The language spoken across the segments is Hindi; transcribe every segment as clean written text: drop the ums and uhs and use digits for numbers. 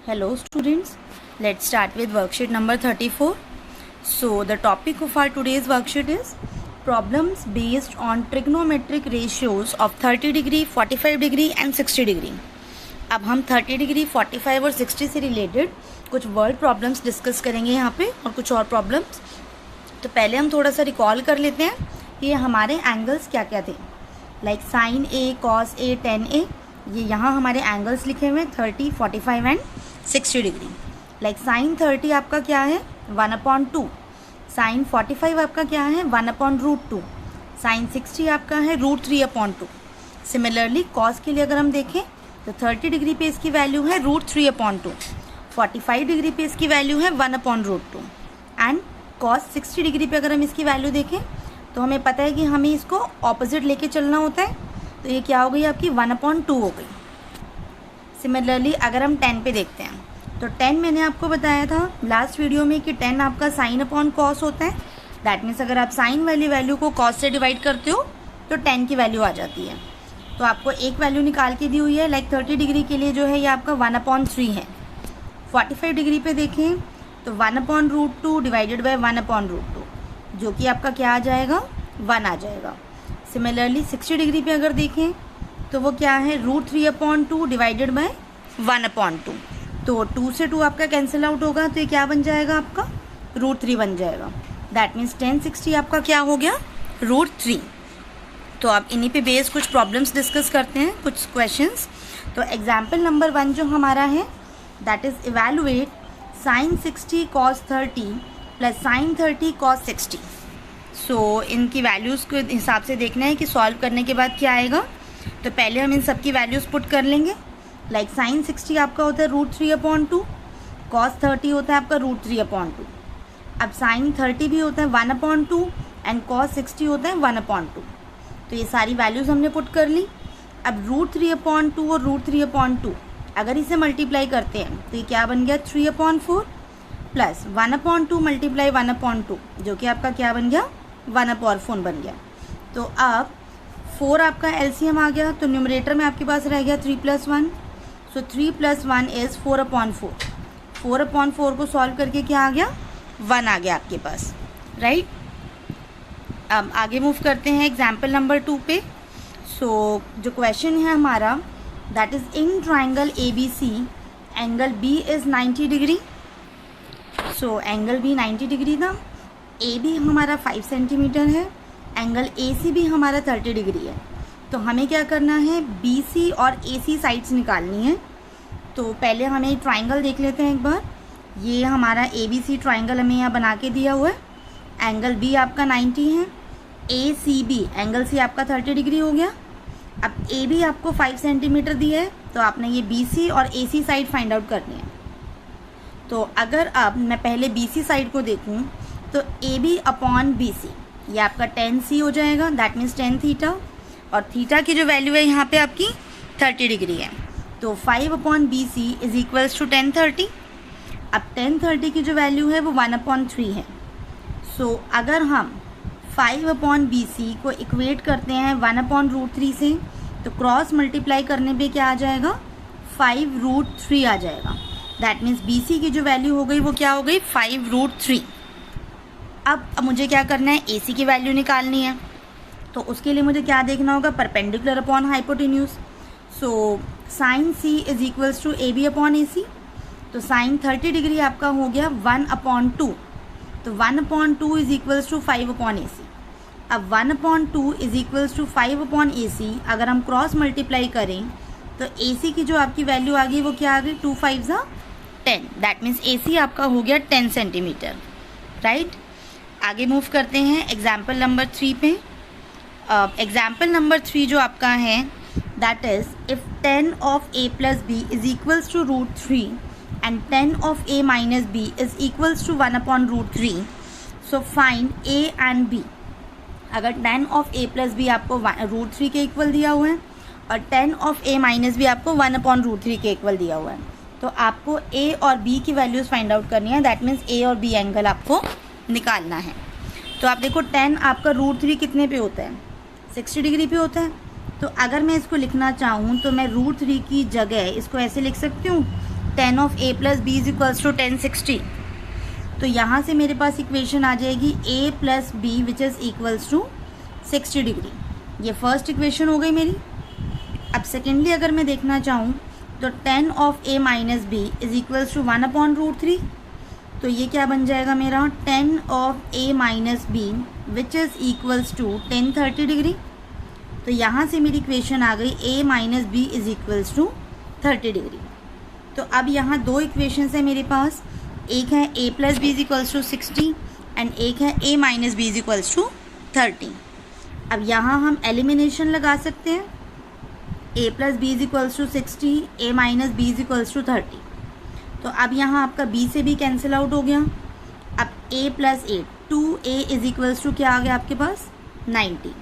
Hello students, let's start with worksheet number 34. So the topic of our today's worksheet is problems based on trigonometric ratios of 30 degree, 45 degree and 60 degree. अब हम 30 डिग्री 45 और 60 से रिलेटेड कुछ वर्ड प्रॉब्लम्स डिस्कस करेंगे यहाँ पे और कुछ और प्रॉब्लम्स. तो पहले हम थोड़ा सा रिकॉल कर लेते हैं कि हमारे एंगल्स क्या क्या थे. Like sign A, cos A, ten ए, ये यहाँ हमारे एंगल्स लिखे हुए हैं 30, 45 एंड 60 डिग्री. लाइक साइन 30 आपका क्या है 1/2. साइन 45 आपका क्या है 1/√2. साइन 60 आपका है √3/2. सिमिलरली कॉस के लिए अगर हम देखें तो 30 डिग्री पे इसकी वैल्यू है √3/2. 45 डिग्री पे इसकी वैल्यू है 1/√2. एंड कॉस 60 डिग्री पे अगर हम इसकी वैल्यू देखें तो हमें पता है कि हमें इसको ऑपोजिट लेके चलना होता है. तो ये क्या हो गई आपकी 1/2 हो गई. सिमिलरली अगर हम 10 पे देखते हैं तो 10 मैंने आपको बताया था लास्ट वीडियो में कि 10 आपका साइन अपॉन कॉस होता है. दैट मीन्स अगर आप साइन वाली वैल्यू को कॉस से डिवाइड करते हो तो 10 की वैल्यू आ जाती है. तो आपको एक वैल्यू निकाल के दी हुई है. लाइक 30 डिग्री के लिए जो है ये आपका 1/3 है. 45 डिग्री पे देखें तो 1/√2 डिवाइडेड बाय 1/√2 जो कि आपका क्या आ जाएगा 1 आ जाएगा. सिमिलरली 60 डिग्री पे अगर देखें तो वो क्या है √3/2 डिवाइडेड बाय 1/2. तो 2 से 2 आपका कैंसिल आउट होगा तो ये क्या बन जाएगा आपका √3 बन जाएगा. दैट मीन्स 1060 आपका क्या हो गया √3. तो आप इन्हीं पे बेस कुछ प्रॉब्लम्स डिस्कस करते हैं, कुछ क्वेश्चंस. तो एग्जाम्पल नंबर 1 जो हमारा है that is evaluate sine 60 cos 30 plus sine 30 cos 60. So इनकी वैल्यूज़ के हिसाब से देखना है कि सॉल्व करने के बाद क्या आएगा. तो पहले हम इन सब की वैल्यूज़ पुट कर लेंगे. लाइक साइन 60 आपका होता है √3/2, कॉस 30 होता है आपका √3/2. अब साइन 30 भी होता है 1/2 एंड कॉस 60 होता है 1/2. तो ये सारी वैल्यूज़ हमने पुट कर ली. अब √3/2 और √3/2 अगर इसे मल्टीप्लाई करते हैं तो ये क्या बन गया 3/4 प्लस 1/2 मल्टीप्लाई 1/2 जो कि आपका क्या बन गया 1/4 बन गया. तो अब 4 आपका एलसीएम आ गया तो न्यूमरेटर में आपके पास रह गया 3 + 1. सो 3 + 1 इज़ 4/4. 4/4 को सॉल्व करके क्या आ गया 1 आ गया आपके पास, राइट. अब आगे मूव करते हैं एग्जाम्पल नंबर 2 पे. सो जो क्वेश्चन है हमारा that is in triangle ABC angle B is 90 degree. So angle B 90 degree था. AB हमारा 5 सेंटीमीटर है. एंगल AC भी हमारा 30 डिग्री है. तो हमें क्या करना है BC और AC साइड्स निकालनी है. तो पहले हमें ट्राइंगल देख लेते हैं एक बार. ये हमारा ABC ट्राइंगल हमें यहाँ बना के दिया हुआ है. एंगल B आपका 90 है. ACB एंगल C आपका 30 डिग्री हो गया. अब AB आपको 5 सेंटीमीटर दिया है तो आपने ये BC और AC साइड फाइंड आउट करनी है. तो अगर अब मैं पहले BC साइड को देखूँ तो AB/BC ये आपका 10C हो जाएगा. That means 10 theta. और थीटा की जो वैल्यू है यहाँ पे आपकी 30 डिग्री है. तो 5/BC इज इक्वल्स टू 1030. अब 1030 की जो वैल्यू है वो 1/3 है. सो अगर हम 5/BC को इक्वेट करते हैं 1/√3 से तो क्रॉस मल्टीप्लाई करने पे क्या आ जाएगा 5√3 आ जाएगा. दैट मीन्स BC की जो वैल्यू हो गई वो क्या हो गई 5√3. अब मुझे क्या करना है AC की वैल्यू निकालनी है. तो उसके लिए मुझे क्या देखना होगा perpendicular upon hypotenuse. So sine C is equals to AB/AC. तो साइन 30 डिग्री आपका हो गया 1/2. तो 1/2 इज इक्वल्स टू 5/AC. अब 1/2 इज इक्वल्स टू 5/AC अगर हम क्रॉस मल्टीप्लाई करें तो AC की जो आपकी वैल्यू आ गई वो क्या आ गई 2 5 ज़ा 10. दैट मीन्स AC आपका हो गया 10 सेंटीमीटर, राइट. आगे मूव करते हैं एग्जाम्पल नंबर 3 पे. एग्जाम्पल नंबर 3 जो आपका है that is if 10 of A + B is equals to √3 and 10 of A - B is equals to 1/√3. So find A and B. अगर 10 of A + B आपको √3 के इक्वल दिया हुआ है और 10 of A - B आपको 1/√3 के इक्वल दिया हुआ है तो आपको A और B की वैल्यूज़ फाइंड आउट करनी है. दैट मीन्स A और B एंगल आपको निकालना है. तो आप देखो 10 आपका √3 कितने पे होता है 60 डिग्री पे होता है. तो अगर मैं इसको लिखना चाहूँ तो मैं √3 की जगह इसको ऐसे लिख सकती हूँ 10 of a plus b is equals to 1060। तो यहाँ से मेरे पास इक्वेशन आ जाएगी a plus b which is equals to 60 degree. ये फर्स्ट इक्वेशन हो गई मेरी। अब सेकेंडली अगर मैं देखना चाहूँ तो 10 of a minus b is equals to 1/√3। तो ये क्या बन जाएगा मेरा 10 of a minus b which is equals to 1030 degree. तो यहाँ से मेरी इक्वेशन आ गई a minus b is equals to 30 degree. तो अब यहाँ दो इक्वेशंस है मेरे पास, एक है a plus b is equals to 60 and एक है a minus b is equals to 30। अब यहाँ हम एलिमिनेशन लगा सकते हैं, a plus b is equals to 60, a minus b is equals to 30। तो अब यहाँ आपका b से भी कैंसिल आउट हो गया। अब a plus 8, 2a is equals to क्या आ गया आपके पास 90।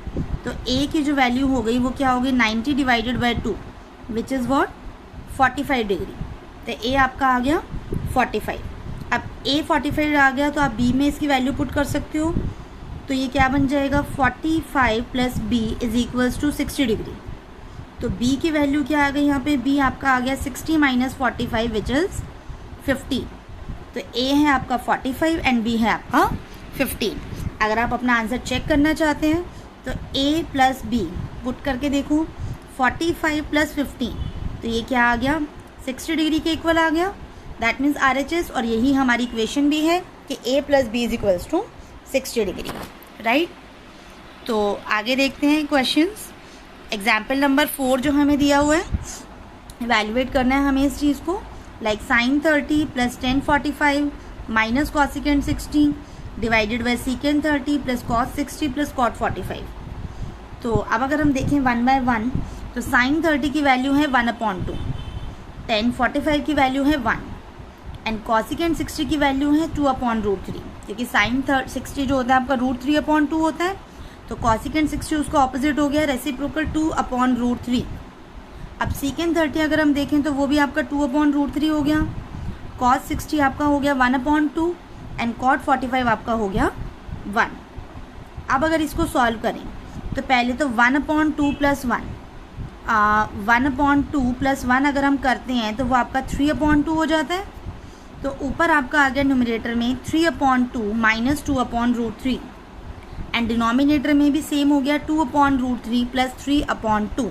तो a की जो वैल्यू हो गई वो क्या हो गई 90 divided by 2 which is what 45 degree. तो a आपका आ गया 45। अब a 45 आ गया तो आप b में इसकी वैल्यू पुट कर सकते हो। तो ये क्या बन जाएगा 45 plus b is equals to 60 degree. तो b की वैल्यू क्या आ गई यहाँ पे, b आपका आ गया 60 माइनस 45 विच इज़ 15। तो a है आपका 45 एंड b है आपका 15। अगर आप अपना आंसर चेक करना चाहते हैं तो a प्लस बी पुट करके देखो, 45 प्लस 15 तो ये क्या आ गया 60 डिग्री के इक्वल आ गया। दैट मीन्स RHS, और यही हमारी इक्वेशन भी है कि a plus b is equals to 60 degree, right. तो आगे देखते हैं क्वेश्चंस। एग्जाम्पल नंबर 4 जो हमें दिया हुआ है, इवैल्यूएट करना है हमें इस चीज़ को। Like sine 30 plus ten 45 minus cosecant 60 divided by secant 30 plus cos 60 plus cot 45। तो अब अगर हम देखें 1 बाय 1 तो साइन 30 की वैल्यू है 1/2, टेन 45 की वैल्यू है 1 एंड कॉसिकेंट 60 की वैल्यू है 2/√3, क्योंकि साइन 60 जो होता है आपका √3/2 होता है। तो कॉसिकेंट 60 उसका ऑपोजिट हो गया रेसिप्रोकल 2/√3। अब सीकेंट 30 अगर हम देखें तो वो भी आपका 2/√3 हो गया, कॉस 60 आपका हो गया 1/2 एंड कॉट 45 आपका हो गया 1। अब अगर इसको सॉल्व करें तो पहले तो 1/2 प्लस 1, 1/2 प्लस 1 अगर हम करते हैं तो वो आपका 3/2 हो जाता है। तो ऊपर आपका आ गया न्यूमरेटर में 3/2 माइनस 2/√3 एंड डिनोमिनेटर में भी सेम हो गया 2/√3 प्लस 3/2।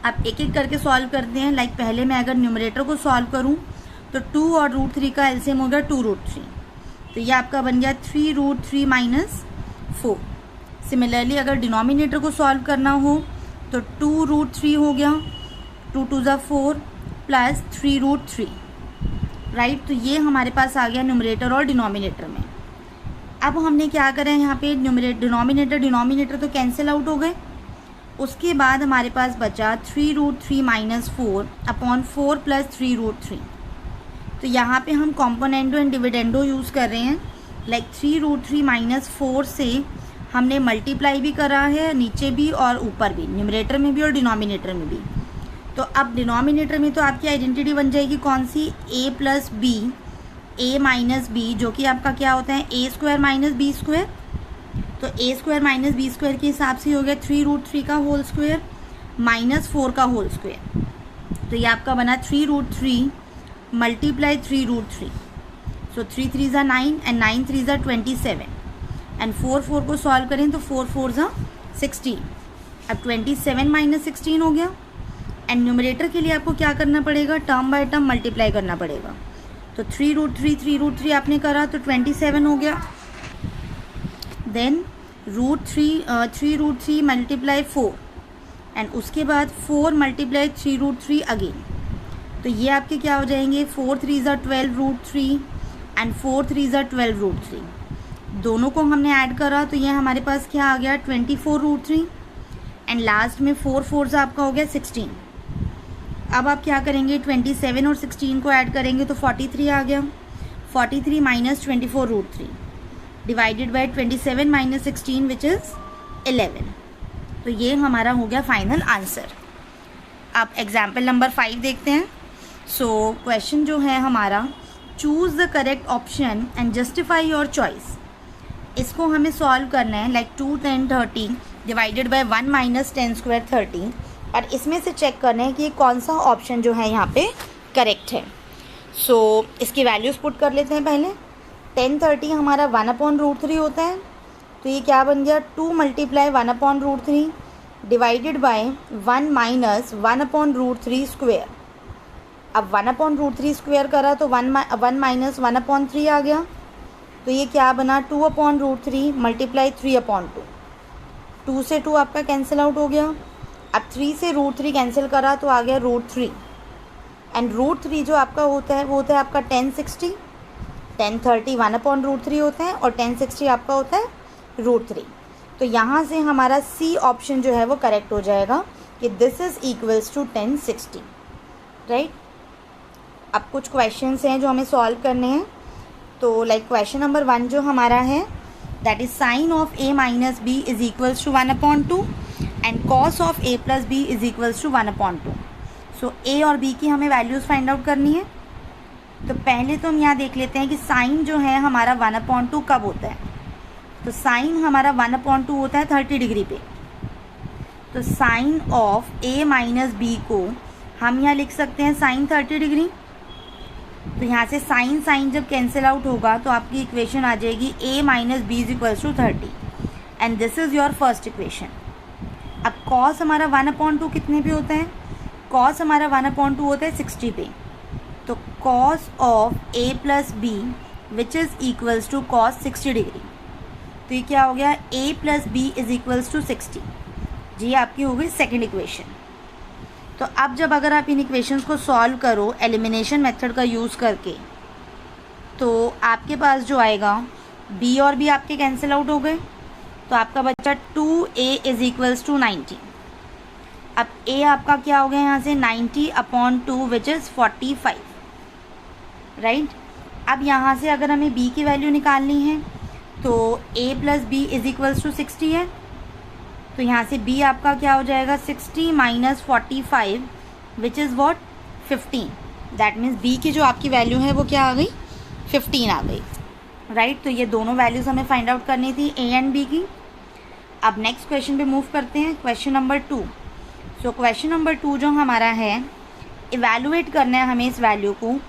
अब एक एक करके सॉल्व करते हैं। लाइक पहले मैं अगर न्यूमरेटर को सॉल्व करूं तो 2 और √3 का एलसीएम हो गया 2√3, तो ये आपका बन गया 3√3 माइनस 4। सिमिलरली अगर डिनोमिनेटर को सॉल्व करना हो तो 2√3 हो गया, 2 2 ज़ा 4 प्लस 3√3, राइट। तो ये हमारे पास आ गया न्यूमरेटर और डिनोमिनेटर में। अब हमने क्या करा है यहाँ पे डिनोमिनेटर तो कैंसिल आउट हो गए। उसके बाद हमारे पास बचा 3√3 माइनस 4/4 प्लस 3√3। तो यहाँ पे हम कॉम्पोनेंडो एंड डिविडेंडो यूज़ कर रहे हैं। लाइक 3√3 माइनस 4 से हमने मल्टीप्लाई भी करा है नीचे भी और ऊपर भी, न्यूमरेटर में भी और डिनोमिनेटर में भी। तो अब डिनोमिनेटर में तो आपकी आइडेंटिटी बन जाएगी कौन सी, a plus b, a minus b, जो कि आपका क्या होता है a square minus b square. तो a square minus b square के हिसाब से हो गया 3√3 का होल स्क्वायर माइनस 4 का होल स्क्वायर। तो ये आपका बना 3√3 मल्टीप्लाई 3√3। सो 3 3 ज़ा 9 एंड 9 3 ज़ा 27 एंड 4 4 को सॉल्व करें तो 4 4 ज़ा 16। अब 27 माइनस 16 हो गया एंड न्यूमरेटर के लिए आपको क्या करना पड़ेगा, टर्म बाय टर्म मल्टीप्लाई करना पड़ेगा। तो 3√3 आपने करा तो 27 हो गया। देन √3 मल्टीप्लाई 4 एंड उसके बाद 4 मल्टीप्लाई 3√3 अगेन। तो ये आपके क्या हो जाएंगे 4 3 ज़ा 12√3 एंड 4 3 ज़ा 12√3। दोनों को हमने ऐड करा तो ये हमारे पास क्या आ गया 24√3 एंड लास्ट में 4 4 ज़ा आपका हो गया 16। अब आप क्या करेंगे 27 और 16 को ऐड करेंगे तो 43 आ गया। 43 minus 24√3 divided by 27 minus 16 which is 11। तो ये हमारा हो गया फाइनल आंसर। अब एग्जाम्पल नंबर 5 देखते हैं। सो क्वेश्चन जो है हमारा, choose the correct option and justify your choice. इसको हमें सॉल्व करना है। Like 2 10 30 divided by 1 minus 10 square 30, और इसमें से चेक करना है कि कौन सा ऑप्शन जो है यहाँ पे करेक्ट है। सो इसकी वैल्यूज़ पुट कर लेते हैं पहले। 1030 हमारा 1/√3 होता है, तो ये क्या बन गया 2 × 1/√3 डिवाइडेड बाय 1 - 1/√3 स्क्वेयर। अब 1/√3 स्क्वेयर करा तो 1 - 1/3 आ गया, तो ये क्या बना 2/√3 × 3/2। 2 से 2 आपका कैंसिल आउट हो गया। अब 3 से √3 कैंसिल करा तो आ गया √3, एंड √3 जो आपका होता है वो होता है आपका 1060। 1030 1/√3 होता है और 1060 आपका होता है √3। तो यहाँ से हमारा सी ऑप्शन जो है वो करेक्ट हो जाएगा कि this is equals to 1060, right. अब कुछ क्वेश्चंस हैं जो हमें सॉल्व करने हैं। तो लाइक क्वेश्चन नंबर 1 जो हमारा है, that is sine of a - b is equals to 1/2 and cos of a + b is equals to 1/2। So a और b की हमें वैल्यूज़ फाइंड आउट करनी है। तो पहले तो हम यहाँ देख लेते हैं कि साइन जो है हमारा 1/2 कब होता है। तो साइन हमारा 1/2 होता है 30 डिग्री पे। तो साइन ऑफ a - b को हम यहाँ लिख सकते हैं साइन 30 डिग्री। तो यहाँ से साइन साइन जब कैंसिल आउट होगा तो आपकी इक्वेशन आ जाएगी a - b is equals to 30, and this is your first equation. अब कॉस हमारा 1/2 कितने पे होता है, कॉस हमारा 1/2 होता है 60 पे। तो cos of a + b which is equals to cos 60 degree. तो ये क्या हो गया a + b is equals to 60। जी आपकी हो गई सेकेंड इक्वेशन। तो अब जब अगर आप इन इक्वेशंस को सॉल्व करो एलिमिनेशन मेथड का यूज़ करके, तो आपके पास जो आएगा b और b आपके कैंसिल आउट हो गए, तो आपका बच्चा 2a इज इक्वल्स टू 90। अब a आपका क्या हो गया यहाँ से 90/2 विच इज़ 45, राइट। अब यहाँ से अगर हमें b की वैल्यू निकालनी है तो a + b is equals to 60 है। तो यहाँ से b आपका क्या हो जाएगा 60 - 45 which is what 15। That means b की जो आपकी वैल्यू है वो क्या आ गई 15 आ गई, राइट। तो ये दोनों वैल्यूज़ हमें फाइंड आउट करनी थी a एंड b की। अब नेक्स्ट क्वेश्चन पे मूव करते हैं, question number 2। So question number 2 जो हमारा है, इवैल्यूएट करना है हमें इस वैल्यू को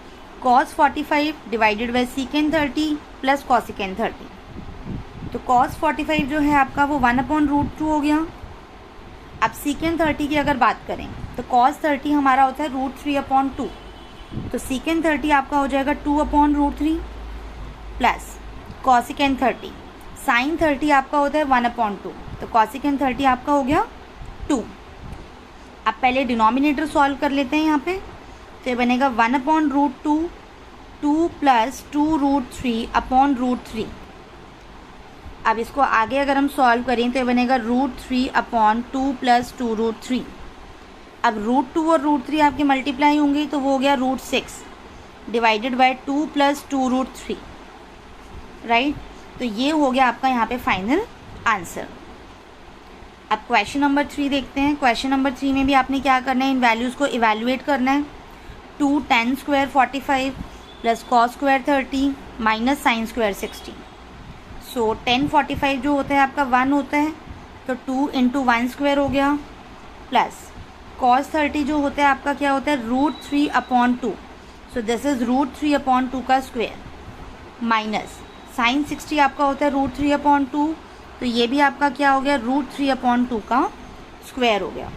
cos 45 divided by secant 30 plus cosecant 30। तो cos 45 जो है आपका वो 1/√2 हो गया। अब secant 30 की अगर बात करें तो cos 30 हमारा होता है √3/2। तो secant 30 आपका हो जाएगा 2/√3 प्लस cosecant 30। sin 30 आपका होता है 1/2, तो cosecant 30 आपका हो गया 2। अब पहले डिनोमिनेटर सॉल्व कर लेते हैं यहाँ पे। तो ये बनेगा 1/√2 2 + 2√3/√3। अब इसको आगे अगर हम सॉल्व करें तो ये बनेगा √3/2 + 2√3। अब √2 और √3 आपके मल्टीप्लाई होंगे तो वो हो गया √6 डिवाइडेड बाय 2 + 2√3, राइट। तो ये हो गया आपका यहाँ पे फाइनल आंसर। अब क्वेश्चन नंबर 3 देखते हैं। क्वेश्चन नंबर 3 में भी आपने क्या करना है, इन वैल्यूज़ को इवैल्यूएट करना है। 2 tan² 45 plus cos² 30 minus sin² 60। सो 10 45 जो होता है आपका 1 होता है, तो 2 × 1² हो गया, प्लस cos 30 जो होता है आपका क्या होता है √3/2। सो दिस इज़ √3/2 का स्क्वायर, माइनस sin 60 आपका होता है √3/2। तो ये भी आपका क्या हो गया √3/2 का स्क्वायर हो गया।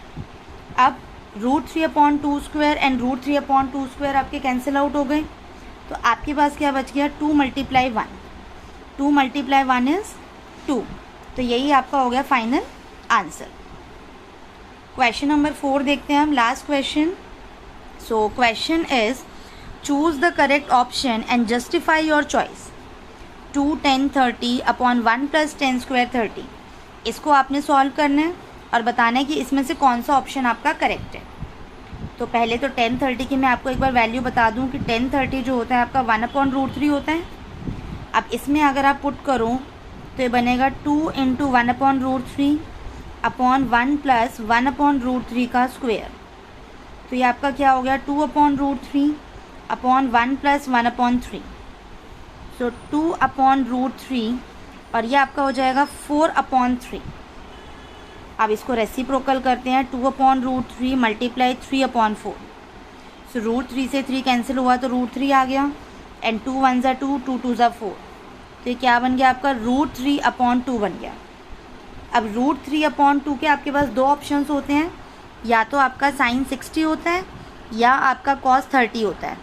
अब √3/2 स्क्वायर एंड √3/2 स्क्वायर आपके कैंसिल आउट हो गए, तो आपके पास क्या बच गया 2 × 1। 2 × 1 इज़ 2। तो यही आपका हो गया फाइनल आंसर। क्वेश्चन नंबर 4 देखते हैं हम, last question. So question is choose the correct option and justify your choice. 2 10 30/1 + 10² 30। इसको आपने सॉल्व करना है और बताना है कि इसमें से कौन सा ऑप्शन आपका करेक्ट है। तो पहले तो 10 30 की मैं आपको एक बार वैल्यू बता दूं कि 10 30 जो होता है आपका 1/√3 होता है। अब इसमें अगर आप पुट करो तो ये बनेगा 2 × 1/√3/1 + 1/√3 का स्क्वायर। तो ये आपका क्या हो गया 2/√3/1 + 1/3। सो 2/√3 और ये आपका हो जाएगा 4/3। अब इसको रेसिप्रोकल करते हैं, 2/√3 × 3/4। सो रूट 3 से 3 कैंसिल हुआ तो रूट 3 आ गया, एंड 2 1 ज़ा 2, 2 2 ज़ा 4, तो ये क्या बन गया आपका रूट 3/2 बन गया। अब रूट 3/2 के आपके पास दो ऑप्शंस होते हैं, या तो आपका साइन 60 होता है या आपका कॉस 30 होता है।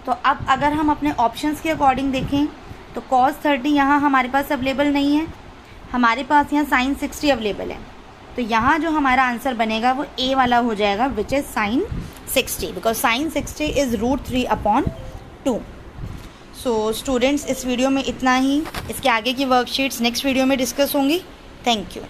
तो अब अगर हम अपने ऑप्शंस के अकॉर्डिंग देखें तो कॉस 30 यहाँ हमारे पास अवेलेबल नहीं है, हमारे पास यहाँ साइन 60 अवेलेबल है। तो यहाँ जो हमारा आंसर बनेगा वो ए वाला हो जाएगा, which is sine 60, because sine 60 is root 3/2। So students, इस वीडियो में इतना ही। इसके आगे की वर्कशीट्स नेक्स्ट वीडियो में डिस्कस होंगी। Thank you.